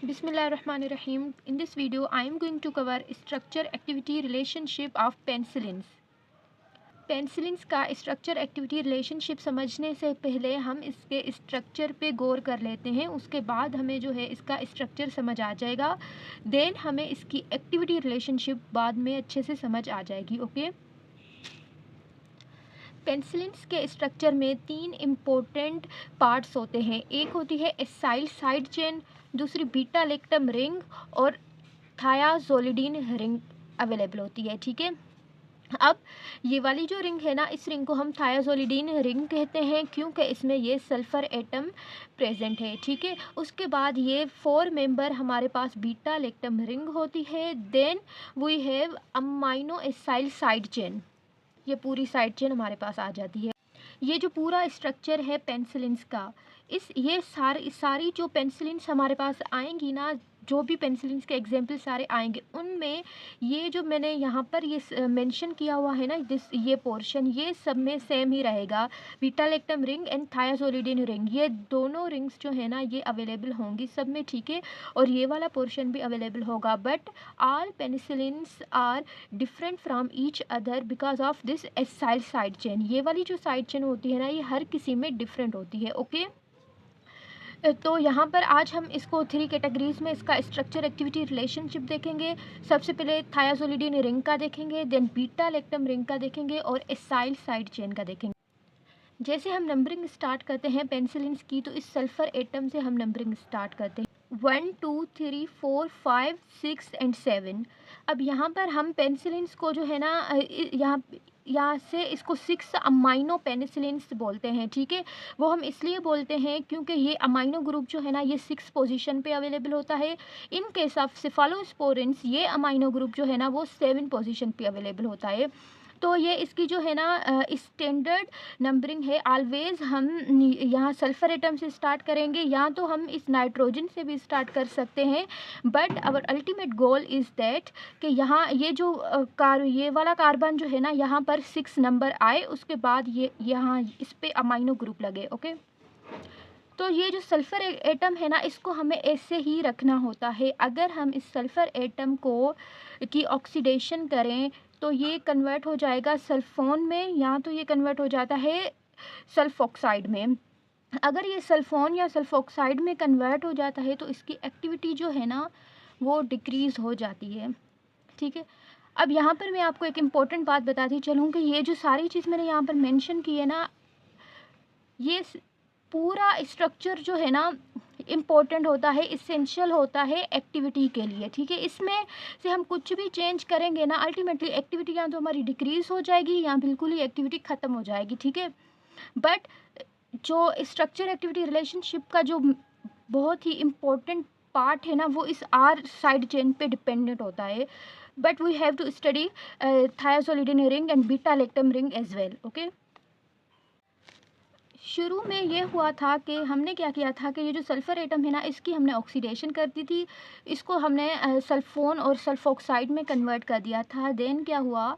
Bismillahirrahmanirrahim. In this video, I am going to cover structure activity relationship of penicillins. Penicillins का structure activity relationship समझने से पहले हम इसके स्ट्रक्चर पे गौर कर लेते हैं, उसके बाद हमें जो है इसका स्ट्रक्चर समझ आ जाएगा, देन हमें इसकी एक्टिविटी रिलेशनशिप बाद में अच्छे से समझ आ जाएगी। ओके, पेनिसिलिन्स के स्ट्रक्चर में तीन इम्पोर्टेंट पार्ट्स होते हैं। एक होती है एसाइल साइड चेन, दूसरी बीटा लैक्टम रिंग और थायाजोलिडीन रिंग अवेलेबल होती है। ठीक है, अब ये वाली जो रिंग है ना, इस रिंग को हम थायाजोलिडीन रिंग कहते हैं क्योंकि इसमें ये सल्फर एटम प्रेजेंट है। ठीक है, उसके बाद ये 4 मेंबर हमारे पास बीटा लैक्टम रिंग होती है। Then we have amino acyl side chain, ये पूरी साइड चेन हमारे पास आ जाती है। ये जो पूरा स्ट्रक्चर है पेनिसिलिन्स का, ये सारी जो पेनिसिलिन्स हमारे पास आएंगी ना, जो भी पेनिसिलिन्स के एग्जाम्पल सारे आएंगे, उनमें ये जो मैंने यहाँ पर ये मेंशन किया हुआ है ना, ये पोर्शन, ये सब में सेम ही रहेगा। Beta lactam ring and thiazolidine ring, ये दोनों रिंग्स जो है ना ये अवेलेबल होंगी सब में। ठीक है, और ये वाला पोर्शन भी अवेलेबल होगा, but all penicillins are different from each other because of this acyl side chain. ये वाली जो साइड चेन होती है ना, ये हर किसी में डिफरेंट होती है। ओके, तो यहाँ पर आज हम इसको 3 कैटेगरीज में इसका स्ट्रक्चर एक्टिविटी रिलेशनशिप देखेंगे। सबसे पहले थायाजोलिडीन रिंग का देखेंगे, देन बीटा लैक्टम रिंग का देखेंगे और एसाइल साइड चेन का देखेंगे। जैसे हम नंबरिंग स्टार्ट करते हैं पेनिसिलिन्स की, तो इस सल्फर एटम से हम नंबरिंग स्टार्ट करते हैं 1 2 3 4 5 6 एंड 7। अब यहाँ पर हम पेनिसिलिन्स को जो है ना यहाँ से इसको 6 अमाइनो पेनिसिलिन्स बोलते हैं। ठीक है, वो हम इसलिए बोलते हैं क्योंकि ये अमाइनो ग्रुप जो है ना ये 6 पोजीशन पे अवेलेबल होता है। इन केस ऑफ सेफालोस्पोरेंस ये अमाइनो ग्रुप जो है ना वो 7 पोजीशन पे अवेलेबल होता है। तो ये इसकी जो है ना स्टैंडर्ड नंबरिंग है। ऑलवेज हम यहाँ सल्फर एटम से स्टार्ट करेंगे, या तो हम इस नाइट्रोजन से भी स्टार्ट कर सकते हैं, but our ultimate goal is that कि यहाँ ये जो ये वाला कार्बन जो है ना यहाँ पर 6 नंबर आए, उसके बाद ये यहाँ इस पे अमाइनो ग्रुप लगे। ओके, तो ये जो सल्फ़र एटम है ना, इसको हमें ऐसे ही रखना होता है। अगर हम इस सल्फ़र एटम को की ऑक्सीडेशन करें तो ये कन्वर्ट हो जाएगा सल्फोन में, या तो ये कन्वर्ट हो जाता है सल्फोक्साइड में। अगर ये सल्फोन या सल्फोक्साइड में कन्वर्ट हो जाता है तो इसकी एक्टिविटी जो है ना वो डिक्रीज़ हो जाती है। ठीक है, अब यहाँ पर मैं आपको एक इम्पॉर्टेंट बात बताती चलूँ कि ये जो सारी चीज़ मैंने यहाँ पर मेंशन की है ना, ये पूरा स्ट्रक्चर जो है ना इम्पोर्टेंट होता है, इसेंशियल होता है एक्टिविटी के लिए। ठीक है, इसमें से हम कुछ भी चेंज करेंगे ना, अल्टीमेटली एक्टिविटी या तो हमारी डिक्रीज हो जाएगी या बिल्कुल ही एक्टिविटी ख़त्म हो जाएगी। ठीक है, बट जो स्ट्रक्चर एक्टिविटी रिलेशनशिप का जो बहुत ही इम्पोर्टेंट पार्ट है ना, वो इस आर साइड चेन पे डिपेंडेंट होता है। But we have to study thiazolidine ring and beta lactam ring as well. Okay, शुरू में ये हुआ था कि हमने क्या किया था कि ये जो सल्फ़र एटम है ना, इसकी हमने ऑक्सीडेशन कर दी थी, इसको हमने सल्फोन और सल्फोक्साइड में कन्वर्ट कर दिया था। देन क्या हुआ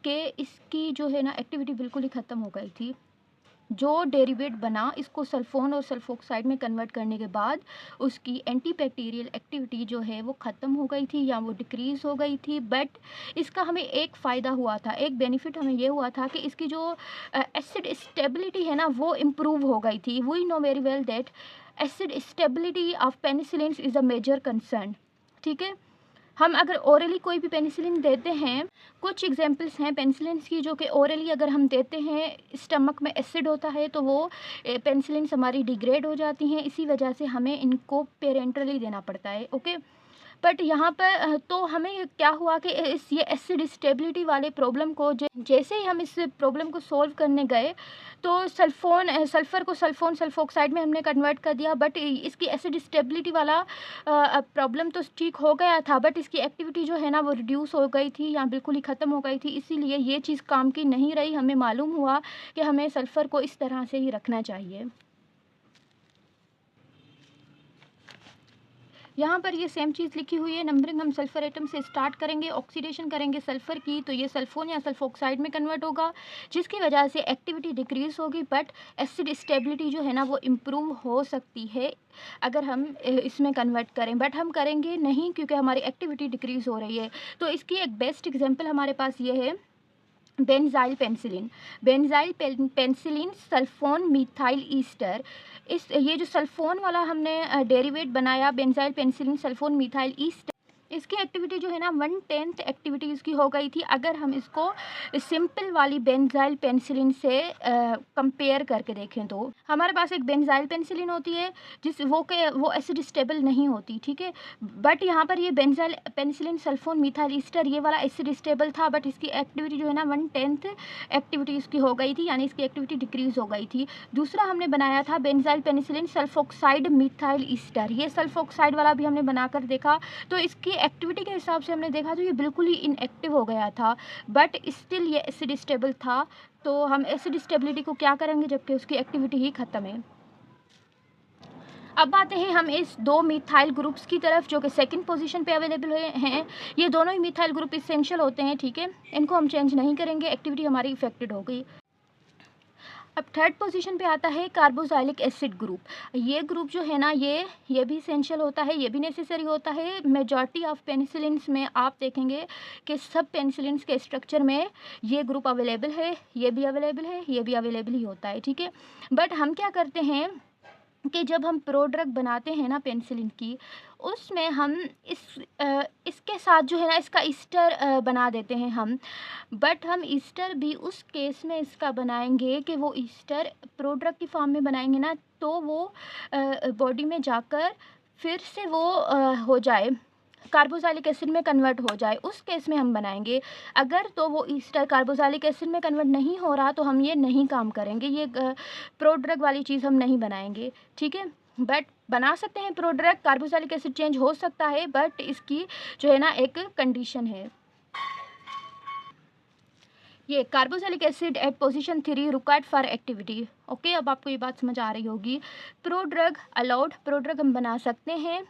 कि इसकी जो है ना एक्टिविटी बिल्कुल ही ख़त्म हो गई थी। जो डेरिवेट बना, इसको सल्फोन और सल्फोक्साइड में कन्वर्ट करने के बाद उसकी एंटीबैक्टीरियल एक्टिविटी जो है वो ख़त्म हो गई थी या वो डिक्रीज़ हो गई थी। बट इसका हमें एक फ़ायदा हुआ था, एक बेनिफिट हमें ये हुआ था कि इसकी जो एसिड स्टेबिलिटी है ना वो इम्प्रूव हो गई थी। We know very well that acid stability of penicillins is a major concern. ठीक है, हम अगर ओरली कोई भी पेनिसिलिन देते हैं, कुछ एग्जांपल्स हैं पेनिसिलिन्स की जो कि ओरली अगर हम देते हैं, स्टमक में एसिड होता है तो वो पेनिसिलिन्स हमारी डिग्रेड हो जाती हैं, इसी वजह से हमें इनको पेरेंटली देना पड़ता है। ओके, बट यहाँ पर तो हमें क्या हुआ कि ये एसिड स्टेबिलिटी वाले प्रॉब्लम को जैसे ही हम इस प्रॉब्लम को सॉल्व करने गए तो सल्फ़र को सल्फोन सल्फोक्साइड में हमने कन्वर्ट कर दिया, बट इसकी एसिड स्टेबिलिटी वाला प्रॉब्लम तो ठीक हो गया था, बट इसकी एक्टिविटी जो है ना वो रिड्यूस हो गई थी या बिल्कुल ही ख़त्म हो गई थी। इसीलिए ये चीज़ काम की नहीं रही। हमें मालूम हुआ कि हमें सल्फ़र को इस तरह से ही रखना चाहिए। यहाँ पर ये सेम चीज़ लिखी हुई है। नंबरिंग हम सल्फर एटम से स्टार्ट करेंगे, ऑक्सीडेशन करेंगे सल्फर की, तो ये सल्फोन या सल्फोक्साइड में कन्वर्ट होगा, जिसकी वजह से एक्टिविटी डिक्रीज होगी, बट एसिड स्टेबिलिटी जो है ना वो इम्प्रूव हो सकती है अगर हम इसमें कन्वर्ट करें, बट हम करेंगे नहीं क्योंकि हमारी एक्टिविटी डिक्रीज हो रही है। तो इसकी एक बेस्ट एग्जाम्पल हमारे पास ये है benzyl penicillin. Penicillin sulphone methyl Easter. इस ये जो सल्फोन वाला हमने डेरिवेट बनाया benzyl penicillin sulphone methyl Easter, इसकी एक्टिविटी जो है ना 1/10 एक्टिविटी इसकी हो गई थी अगर हम इसको सिंपल वाली बेंजाइल पेंसिलिन से कंपेयर करके देखें। तो हमारे पास एक बेंजाइल पेंसिलिन होती है जिस वो एसिड स्टेबल नहीं होती, ठीक है, बट यहाँ पर ये benzyl penicillin sulphone methyl Easter ये वाला एसिड स्टेबल था, बट इसकी एक्टिविटी जो है ना 1/10 एक्टिविटी इसकी हो गई थी, यानी इसकी एक्टिविटी डिक्रीज हो गई थी। दूसरा हमने बनाया था benzyl penicillin sulphoxide methyl Easter. ये सल्फोक्साइड वाला भी हमने बनाकर देखा, तो इसकी एक्टिविटी के हिसाब से हमने देखा तो ये बिल्कुल ही इनएक्टिव हो गया था, बट स्टिल ये एसिड स्टेबल था। तो हम एसिड स्टेबिलिटी को क्या करेंगे जबकि उसकी एक्टिविटी ही ख़त्म है। अब आते हैं हम इस दो मिथाइल ग्रुप्स की तरफ जो कि सेकंड पोजीशन पे अवेलेबल हैं। ये दोनों ही मिथाइल ग्रुप इसेंशियल होते हैं, ठीक है, इनको हम चेंज नहीं करेंगे, एक्टिविटी हमारी इफेक्टेड हो गई। अब थर्ड पोजीशन पे आता है कार्बोक्सिलिक एसिड ग्रुप। ये ग्रुप जो है ना ये भी इसेंशियल होता है, ये भी नेसेसरी होता है। मेजॉरिटी ऑफ पेनिसिलिन्स में आप देखेंगे कि सब पेनिसिलिन्स के स्ट्रक्चर में ये ग्रुप अवेलेबल है, ये भी अवेलेबल है, ये भी अवेलेबल ही होता है, ठीक है। बट हम क्या करते हैं कि जब हम प्रोड्रग बनाते हैं ना पेनिसिलिन की, उसमें हम इसके साथ जो है ना इसका ईस्टर बना देते हैं हम, बट हम ईस्टर भी उस केस में इसका बनाएंगे कि वो ईस्टर प्रोड्रग की फॉर्म में बनाएंगे ना, तो वो बॉडी में जाकर फिर से वो हो जाए कार्बोक्सिलिक एसिड में कन्वर्ट हो जाए, उस केस में हम बनाएंगे। अगर तो वो ईस्टर कार्बोक्सिलिक एसिड में कन्वर्ट नहीं हो रहा तो हम ये नहीं काम करेंगे, ये प्रोड्रग वाली चीज़ हम नहीं बनाएंगे, ठीक है। बट बना सकते हैं प्रोड्रग, कार्बोक्सिलिक एसिड चेंज हो सकता है, बट इसकी जो है ना एक कंडीशन है। ये carboxylic acid at position 3 required for activity. Okay, अब आपको ये बात समझ आ रही होगी। प्रोड्रग अलाउड, प्रोड्रग हम बना सकते हैं,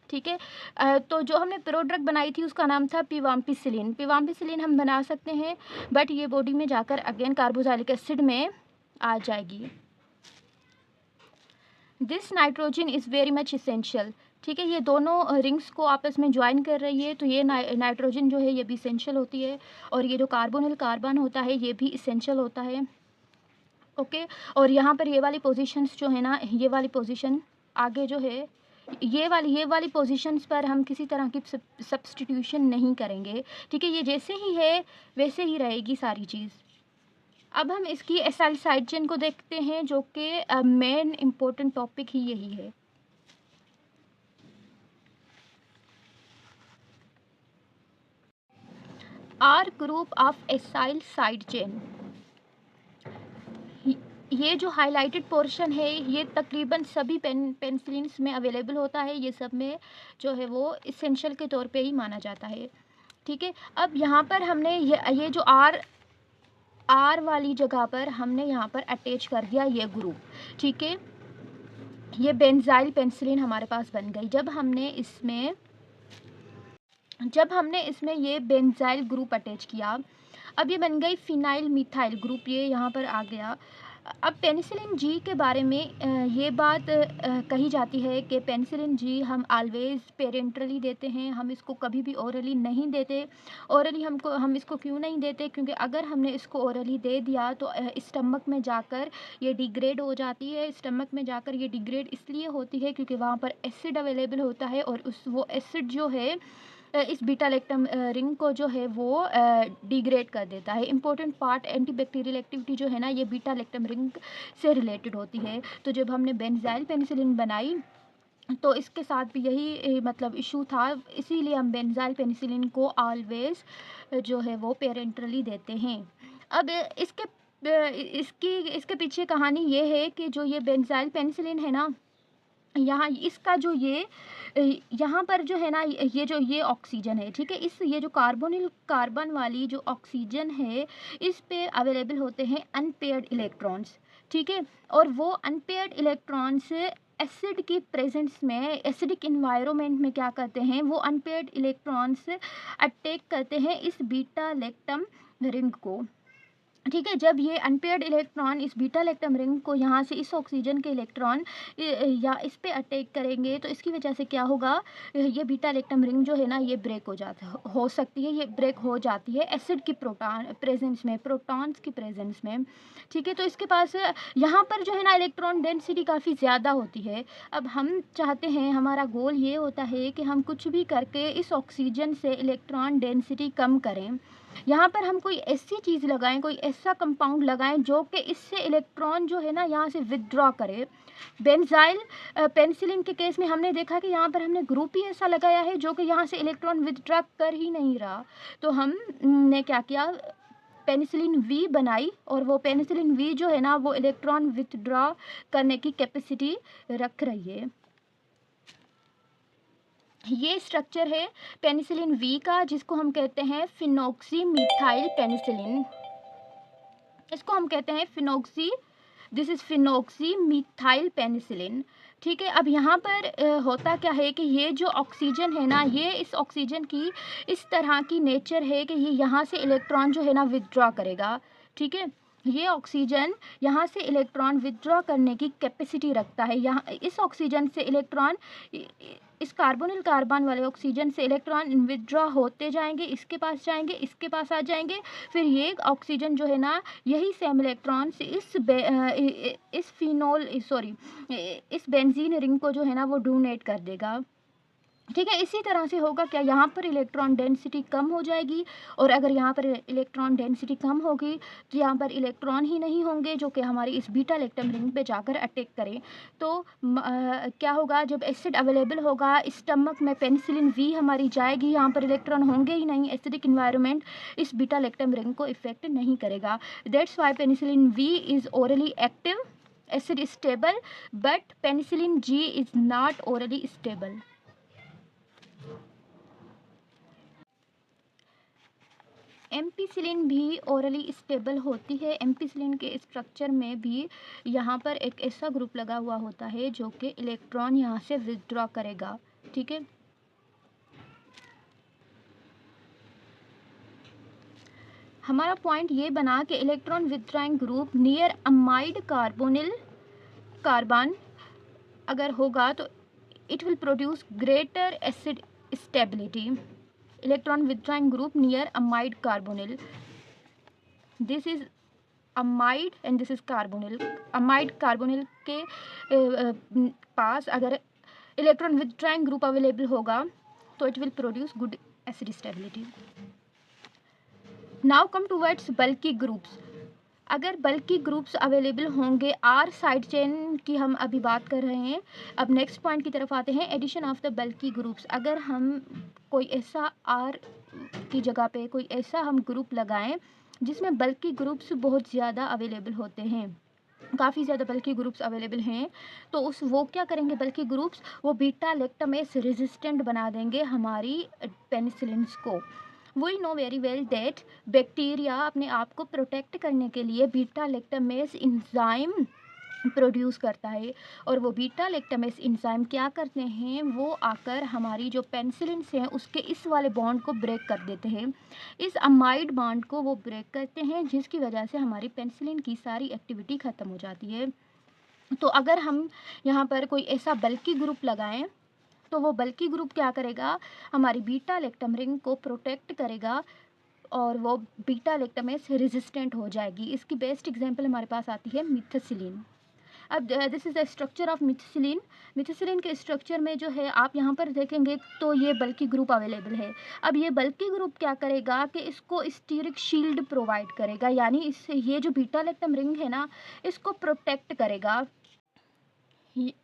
ठीक है। तो जो हमने प्रोड्रग बनाई थी उसका नाम था पिवाम्पिसिलिन। पिवाम्पिसिलिन हम बना सकते हैं, बट ये बॉडी में जाकर अगेन कार्बोक्सिलिक एसिड में आ जाएगी। This nitrogen is very much essential, ठीक है। ये दोनों रिंग्स को आपस में ज्वाइन कर रही है, तो ये नाइट्रोजन जो है ये भी इसेंशियल होती है, और ये जो कार्बोनिल कार्बन होता है ये भी इसेंशियल होता है, ओके। और यहाँ पर ये वाली पोजीशंस जो है ना, ये वाली पोजीशन आगे जो है ये वाली पोजीशंस पर हम किसी तरह की सब्स्टिट्यूशन नहीं करेंगे, ठीक है। ये जैसे ही है वैसे ही रहेगी सारी चीज़। अब हम इसकी एसाइल साइड चेन को देखते हैं, जो कि मेन इम्पोर्टेंट टॉपिक ही यही है। R group of acyl side chain, ये जो हाइलाइटेड पोर्शन है ये तकरीबन सभी पेनिसिलिन्स में अवेलेबल होता है, ये सब में जो है वो इसेंशियल के तौर पे ही माना जाता है, ठीक है। अब यहाँ पर हमने ये जो आर वाली जगह पर हमने यहाँ पर अटैच कर दिया ये ग्रुप, ठीक है। ये बेंजाइल पेनिसिलिन हमारे पास बन गई। जब हमने इसमें ये बेंजाइल ग्रुप अटैच किया, अब ये बन गई फिनाइल मिथाइल ग्रुप, ये यहाँ पर आ गया। अब पेनिसिलिन जी के बारे में ये बात कही जाती है कि पेनिसिलिन जी हम ऑलवेज पेरेंटली देते हैं, हम इसको कभी भी ओरली नहीं देते। ओरली हम इसको क्यों नहीं देते, क्योंकि अगर हमने इसको ओरली दे दिया तो स्टमक में जाकर ये डिग्रेड हो जाती है। स्टमक में जाकर ये डिग्रेड इसलिए होती है क्योंकि वहाँ पर एसिड अवेलेबल होता है, और वो एसिड जो है इस बीटा लैक्टम रिंग को जो है वो डिग्रेड कर देता है। इंपॉर्टेंट पार्ट एंटीबैक्टीरियल एक्टिविटी जो है ना ये बीटा लैक्टम रिंग से रिलेटेड होती है। तो जब हमने बेंजाइल पेनिसिलिन बनाई तो इसके साथ भी यही मतलब इशू था, इसीलिए हम बेंजाइल पेनिसिलिन को ऑलवेज जो है वो पेरेंटली देते हैं। अब इसके पीछे कहानी ये है कि जो ये बेंजाइल पेनिसिलिन है ना, यहाँ इसका जो यहाँ पर जो है ना ये ऑक्सीजन है, ठीक है। ये जो कार्बोनिल कार्बन वाली जो ऑक्सीजन है इस पे अवेलेबल होते हैं अनपेयर्ड इलेक्ट्रॉन्स, ठीक है। और वो अनपेयर्ड इलेक्ट्रॉन्स एसिड की प्रेजेंस में, एसिडिक इन्वायरमेंट में क्या करते हैं, वो अनपेयर्ड इलेक्ट्रॉन्स अटैक करते हैं इस बीटा लैक्टम रिंग को। ठीक है, जब ये अनपेयर्ड इलेक्ट्रॉन इस बीटा लैक्टम रिंग को यहाँ से इस ऑक्सीजन के इलेक्ट्रॉन या इस पे अटैक करेंगे तो इसकी वजह से क्या होगा, ये बीटा लैक्टम रिंग जो है ना ये ब्रेक हो जाता हो सकती है, ये ब्रेक हो जाती है एसिड की प्रोटॉन प्रेजेंस में, प्रोटॉन्स की प्रेजेंस में। ठीक है, तो इसके पास यहाँ पर जो है ना इलेक्ट्रॉन डेंसिटी काफ़ी ज़्यादा होती है। अब हम चाहते हैं, हमारा गोल ये होता है कि हम कुछ भी करके इस ऑक्सीजन से इलेक्ट्रॉन डेंसिटी कम करें। यहाँ पर हम कोई ऐसी चीज़ लगाएं, कोई ऐसा कंपाउंड लगाएं जो कि इससे इलेक्ट्रॉन जो है ना यहाँ से विदड्रॉ करे। बेंजाइल पेनिसिलिन के केस में हमने देखा कि यहाँ पर हमने ग्रुप ही ऐसा लगाया है जो कि यहाँ से इलेक्ट्रॉन विदड्रॉ कर ही नहीं रहा। तो हमने क्या किया, पेनिसिलिन वी बनाई, और वो पेनिसिलिन वी जो है ना वो इलेक्ट्रॉन विदड्रॉ करने की कैपेसिटी रख रही है। ये स्ट्रक्चर है पेनिसिलिन वी का, जिसको हम कहते हैं फिनोक्सी मिथाइल पेनिसिलिन। इसको हम कहते हैं this is phenoxy methyl penicillin. ठीक है, अब यहाँ पर होता क्या है कि ये जो ऑक्सीजन है ना, ये इस ऑक्सीजन की इस तरह की नेचर है कि ये यहाँ से इलेक्ट्रॉन जो है ना विदड्रॉ करेगा। ठीक है, ये ऑक्सीजन यहाँ से इलेक्ट्रॉन विदड्रॉ करने की कैपेसिटी रखता है। यहाँ इस ऑक्सीजन से इलेक्ट्रॉन, इस कार्बोनिल कार्बन वाले ऑक्सीजन से इलेक्ट्रॉन विदड्रॉ होते जाएंगे, इसके पास जाएंगे, इसके पास आ जाएंगे, फिर ये ऑक्सीजन जो है ना यही सेम इलेक्ट्रॉन से इस बेंजीन रिंग को जो है ना वो डोनेट कर देगा। ठीक है, इसी तरह से होगा क्या, यहाँ पर इलेक्ट्रॉन डेंसिटी कम हो जाएगी, और अगर यहाँ पर इलेक्ट्रॉन डेंसिटी कम होगी तो यहाँ पर इलेक्ट्रॉन ही नहीं होंगे जो कि हमारी इस बीटा लैक्टम रिंग पे जाकर अटैक करें। तो क्या होगा, जब एसिड अवेलेबल होगा स्टमक में, पेनिसिलिन वी हमारी जाएगी, यहाँ पर इलेक्ट्रॉन होंगे ही नहीं, एसिडिक इन्वायरमेंट इस बीटा लैक्टम रिंग को इफेक्ट नहीं करेगा। That's why penicillin V is orally active, acid stable, but penicillin G is not orally stable. Ampicillin भी ओरली स्टेबल होती है। एम्पिसिलिन के स्ट्रक्चर में भी यहाँ पर एक ऐसा ग्रुप लगा हुआ होता है जो कि इलेक्ट्रॉन यहाँ से विदड्रॉ करेगा। ठीक है, हमारा पॉइंट ये बना कि electron withdrawing group near amide carbonyl carbon अगर होगा तो it will produce greater acid stability. Electron withdrawing group near amide carbonyl, this is amide and this is carbonyl. Amide carbonyl के पास अगर इलेक्ट्रॉन विदड्रॉइंग ग्रुप अवेलेबल होगा तो it will produce good acid stability. Now come towards bulky groups. अगर बल्की groups available होंगे, are side chain की हम अभी बात कर रहे हैं। अब नेक्स्ट पॉइंट की तरफ आते हैं, addition of the bulky groups. अगर हम कोई ऐसा आर की जगह पे कोई ऐसा हम ग्रुप लगाएं जिसमें बल्की ग्रुप्स बहुत ज़्यादा अवेलेबल होते हैं, काफ़ी ज़्यादा बल्की ग्रुप्स अवेलेबल हैं, तो वो क्या करेंगे, बल्की ग्रुप्स वो बीटा लैक्टमेस रेजिस्टेंट बना देंगे हमारी पेनिसिलिन्स को। We know very well that bacteria अपने आप को प्रोटेक्ट करने के लिए बीटा लैक्टमेस इंजाइम प्रोड्यूस करता है, और वो बीटा लैक्टमेस इंजाइम क्या करते हैं, वो आकर हमारी जो पेनिसिलिन्स हैं उसके इस वाले बॉन्ड को ब्रेक कर देते हैं। इस अमाइड बॉन्ड को वो ब्रेक करते हैं, जिसकी वजह से हमारी पेनिसिलिन की सारी एक्टिविटी ख़त्म हो जाती है। तो अगर हम यहाँ पर कोई ऐसा बल्की ग्रुप लगाएं तो वो बल्की ग्रुप क्या करेगा, हमारी बीटा लैक्टम रिंग को प्रोटेक्ट करेगा, और वो बीटा लैक्टमेस रेजिस्टेंट हो जाएगी। इसकी बेस्ट एग्जांपल हमारे पास आती है मिथासिलिन। अब this is the structure of methicillin. Methicillin के स्ट्रक्चर में जो है आप यहाँ पर देखेंगे तो ये बल्की ग्रुप अवेलेबल है। अब ये बल्की ग्रुप क्या करेगा कि इसको स्टीरिक शील्ड प्रोवाइड करेगा, यानी इससे ये जो बीटा लैक्टम रिंग है ना इसको प्रोटेक्ट करेगा।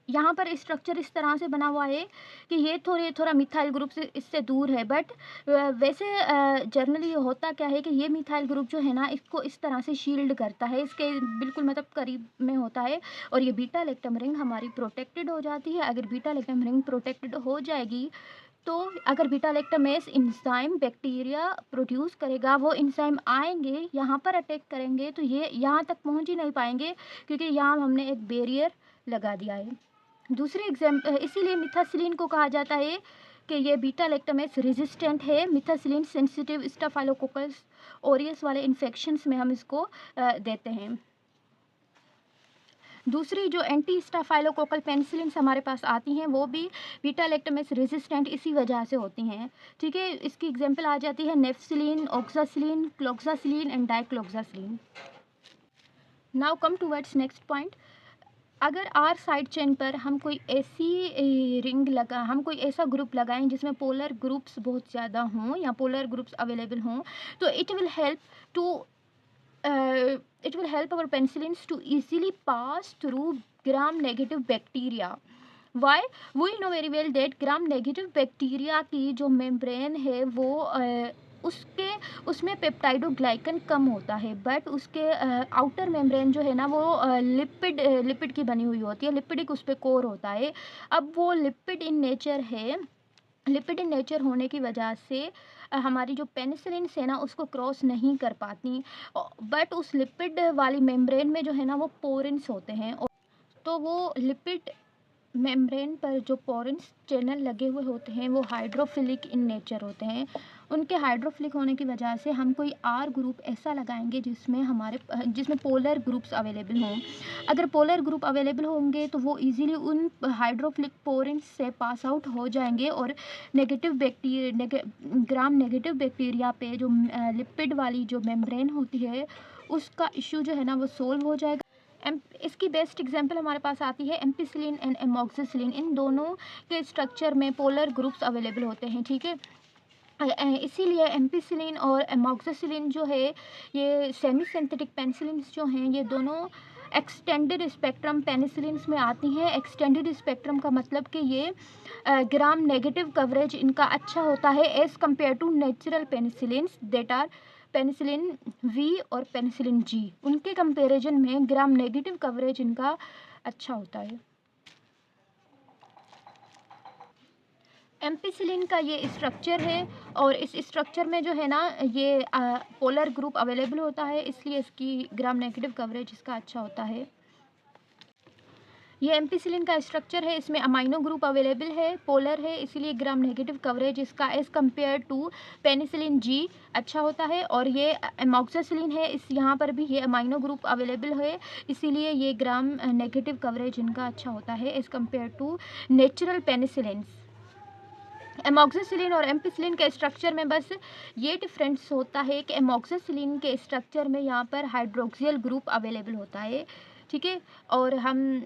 यहाँ पर स्ट्रक्चर इस तरह से बना हुआ है कि ये थोड़ा मिथाइल ग्रुप से इससे दूर है, बट वैसे जनरली होता क्या है कि ये मिथाइल ग्रुप जो है ना इसको इस तरह से शील्ड करता है, इसके बिल्कुल मतलब करीब में होता है, और ये बीटा लैक्टम रिंग हमारी प्रोटेक्टेड हो जाती है। अगर बीटा लैक्टम रिंग प्रोटेक्टेड हो जाएगी तो अगर बीटा लैक्टमेस इंजाइम बैक्टीरिया प्रोड्यूस करेगा, वो इंजाइम आएंगे यहाँ पर अटैक करेंगे तो ये यहाँ तक पहुँच ही नहीं पाएंगे, क्योंकि यहाँ हमने एक बैरियर लगा दिया है। दूसरी इसीलिए मिथासिलिन को कहा जाता है कि ये बीटा लैक्टमेस रेजिस्टेंट है। मिथासिलिन सेंसिटिव स्टाफाइलोकोकस ओरियस वाले इन्फेक्शंस में हम इसको देते हैं। दूसरी जो एंटी स्टाफाइलोकोकल पेनिसिलिन्स हमारे पास आती हैं वो भी बीटा लैक्टमेस रेजिस्टेंट इसी वजह से होती हैं। ठीक है, इसकी एग्जांपल आ जाती है nafcillin, oxacillin, cloxacillin and dicloxacillin. Now come towards next point. अगर आर साइड चेन पर हम कोई ऐसी हम कोई ऐसा ग्रुप लगाएं जिसमें पोलर ग्रुप्स बहुत ज़्यादा हों या पोलर ग्रुप्स अवेलेबल हों, तो it will help our penicillins to easily pass through gram negative bacteria. Why? We know very well that gram negative bacteria की जो मेम्ब्रेन है वो उसमें पेप्टाइडोग्लाइकन कम होता है, बट उसके आउटर मेम्ब्रेन जो है ना वो लिपिड की बनी हुई होती है, लिपिडिक उस पर कोर होता है। अब वो लिपिड इन नेचर होने की वजह से हमारी जो पेनिसिलिन्स है ना उसको क्रॉस नहीं कर पाती, बट उस लिपिड वाली मेम्ब्रेन में जो है ना वो पोरेंस होते हैं, तो वो लिपिड मेम्ब्रेन पर जो पोरेंस चैनल लगे हुए होते हैं वो हाइड्रोफिलिक इन नेचर होते हैं। उनके हाइड्रोफिलिक होने की वजह से हम कोई आर ग्रुप ऐसा लगाएंगे जिसमें पोलर ग्रुप्स अवेलेबल हों। अगर पोलर ग्रुप अवेलेबल होंगे तो वो इजीली उन हाइड्रोफिलिक पोरेंस से पास आउट हो जाएंगे और ग्राम नेगेटिव बैक्टीरिया पे जो लिपिड वाली जो मेम्ब्रेन होती है उसका इश्यू जो है ना वो सोल्व हो जाएगा। इसकी बेस्ट एग्जांपल हमारे पास आती है एम्पिसिलिन एंड एमॉक्सिसिलिन। इन दोनों के स्ट्रक्चर में पोलर ग्रुप्स अवेलेबल होते हैं। ठीक है, इसीलिए एम्पिसिलिन और एमॉक्सिसिलिन जो है ये सेमी सिंथेटिक पेनिसिलिन्स जो हैं ये दोनों एक्सटेंडेड स्पेक्ट्रम पेनिसिलिन्स में आती हैं। एक्सटेंडेड स्पेक्ट्रम का मतलब कि ये ग्राम नेगेटिव कवरेज इनका अच्छा होता है as compare to natural penicillins that are penicillin V और पेनिसिलिन जी। उनके कंपैरिजन में ग्राम नेगेटिव कवरेज इनका अच्छा होता है। एम्पिसिलिन का ये स्ट्रक्चर है और इस स्ट्रक्चर में जो है ना ये पोलर ग्रुप अवेलेबल होता है, इसलिए इसकी ग्राम नेगेटिव कवरेज इसका अच्छा होता है। ये एम्पिसिलिन का स्ट्रक्चर है, इसमें अमाइनो ग्रुप अवेलेबल है, पोलर है, इसीलिए ग्राम नेगेटिव कवरेज इसका as compare to penicillin G अच्छा होता है। और ये एमॉक्सिसिलिन है, यहाँ पर भी ये अमाइनो ग्रुप अवेलेबल है, इसीलिए ये ग्राम नेगेटिव कवरेज इनका अच्छा होता है as compare to natural penicillins. Amoxicillin और एम्पिसिलिन के स्ट्रक्चर में बस ये डिफरेंस होता है कि एमॉक्सिसिलिन के स्ट्रक्चर में यहाँ पर हाइड्रोक्सियल ग्रुप अवेलेबल होता है। ठीक है, और हम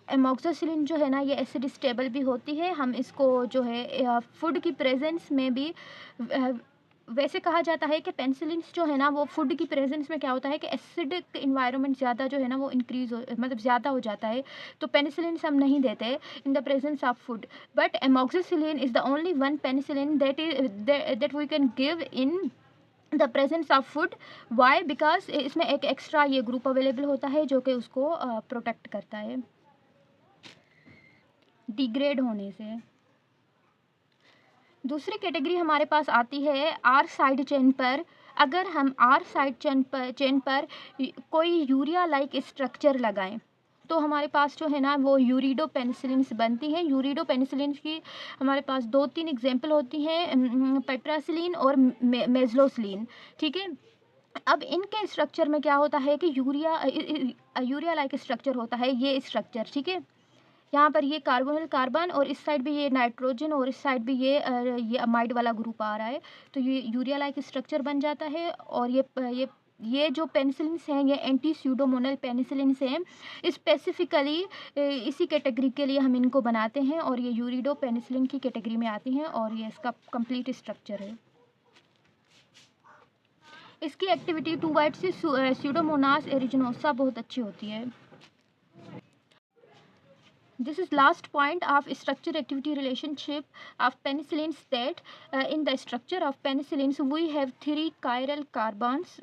एमॉक्सिसिलिन जो है ना ये एसिड स्टेबल भी होती है। हम इसको जो है फूड की प्रेजेंस में भी वैसे कहा जाता है कि पेनिसिलिन्स जो है ना वो फूड की प्रेजेंस में क्या होता है कि एसिडिक इन्वायरमेंट ज़्यादा जो है ना वो मतलब ज़्यादा हो जाता है, तो पेनिसिलिन्स हम नहीं देते in the presence of food. But amoxicillin is the only one penicillin that we can give in the presence of food. Why? Because इसमें एक एक्स्ट्रा ये ग्रुप अवेलेबल होता है जो कि उसको प्रोटेक्ट करता है डिग्रेड होने से। दूसरी कैटेगरी हमारे पास आती है आर साइड चेन पर। अगर हम आर साइड चेन पर कोई यूरिया लाइक स्ट्रक्चर लगाएं तो हमारे पास जो है ना वो यूरिडो पेनिसिलिन्स बनती हैं। यूरिडो पेनिसिलिन्स की हमारे पास 2-3 एग्जाम्पल होती हैं, पेट्रासिलिन और मेजलोसिलिन। ठीक है, अब इनके स्ट्रक्चर में क्या होता है कि यूरिया लाइक स्ट्रक्चर होता है ये स्ट्रक्चर। ठीक है, यहाँ पर ये कार्बोनिल कार्बन और इस साइड भी ये नाइट्रोजन और इस साइड भी ये अमाइड वाला ग्रुप आ रहा है, तो ये यूरिया लाइक स्ट्रक्चर बन जाता है। और ये जो पेनिसिलिन्स हैं ये एंटी स्यूडोमोनल पेनिसिलिन्स हैं। स्पेसिफिकली इसी कैटेगरी के लिए हम इनको बनाते हैं और ये यूरिडो पेनिसिलिन की कैटेगरी में आती हैं और ये इसका कंप्लीट स्ट्रक्चर है। इसकी एक्टिविटी टूवर्ड्स स्यूडोमोनास एरिजिनोसा बहुत अच्छी होती है। This is last point of structure activity relationship of penicillins, that in the structure of penicillins we have 3 chiral carbons.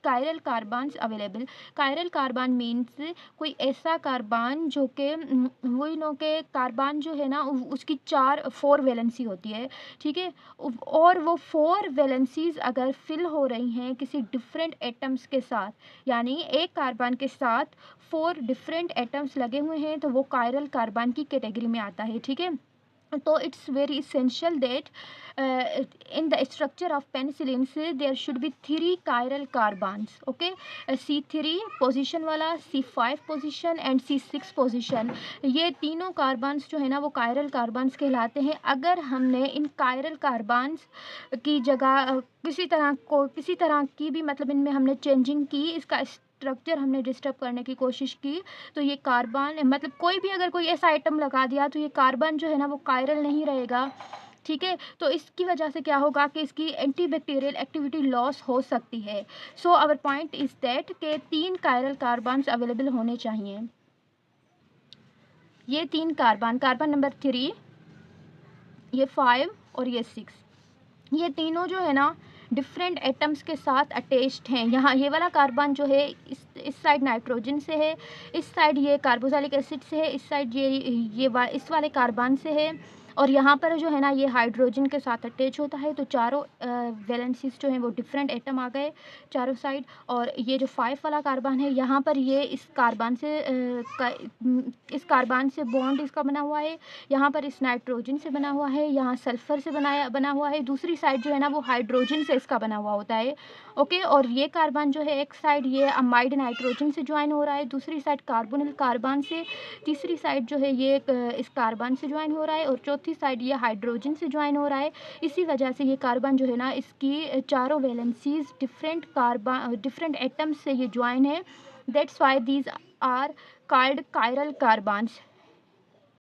Chiral carbons available. Chiral carbon means कोई ऐसा carbon जो कि वही नो के कार्बन जो है ना उसकी 4 वैलेंसी होती है, ठीक है। और वो 4 वैलेंसीज अगर फिल हो रही हैं किसी डिफरेंट एटम्स के साथ, यानी एक कार्बन के साथ 4 डिफरेंट एटम्स लगे हुए हैं, तो वो कायरल कार्बन की कैटेगरी में आता है, ठीक है। तो it's very essential that in the structure of penicillin से there should be 3 chiral carbons, okay. C3 position वाला, C5 position and C6 position, ये तीनों कार्बन्स जो है ना वो कायरल कार्बन्स कहलाते हैं। अगर हमने इन कायरल कार्बन्स की जगह किसी तरह की भी मतलब इनमें हमने चेंजिंग की, इसका स्ट्रक्चर हमने डिस्टर्ब करने की कोशिश की, तो ये कार्बन मतलब कोई भी अगर कोई ऐसा आइटम लगा दिया तो ये कार्बन जो है ना वो कायरल नहीं रहेगा, ठीक है। तो इसकी वजह से क्या होगा कि इसकी एंटीबैक्टीरियल एक्टिविटी लॉस हो सकती है। So our point is that के 3 कायरल कार्बन्स अवेलेबल होने चाहिए। ये 3 कार्बन नंबर 3, ये 5 और ये 6, ये तीनों जो है ना डिफरेंट एटम्स के साथ अटैच्ड हैं। यहाँ ये वाला कार्बन जो है इस साइड नाइट्रोजन से है, इस साइड ये कार्बोक्सिलिक एसिड से है, इस साइड इस वाले कार्बन से है, और यहाँ पर जो है ना ये हाइड्रोजन के साथ अटैच होता है। तो चारों वैलेंसीज जो हैं वो डिफरेंट एटम आ गए चारों साइड। और ये जो 5 वाला कार्बन है यहाँ पर ये इस कार्बन से बॉन्ड इसका बना हुआ है, यहाँ पर इस नाइट्रोजन से बना हुआ है, यहाँ सल्फर से बना हुआ है, दूसरी साइड जो है ना वो हाइड्रोजन से इसका बना हुआ होता है, ओके। और ये कार्बन जो है एक साइड ये अमाइड नाइट्रोजन से ज्वाइन हो रहा है, दूसरी साइड कार्बोनिल कार्बन से, तीसरी साइड जो है ये इस कार्बन से ज्वाइन हो रहा है, और चौथी साइड ये हाइड्रोजन से ज्वाइन हो रहा है। इसी वजह से ये कार्बन जो है ना इसकी चारों वैलेंसीज डिफरेंट एटम्स से ये ज्वाइन है। That's why these are called chiral carbons,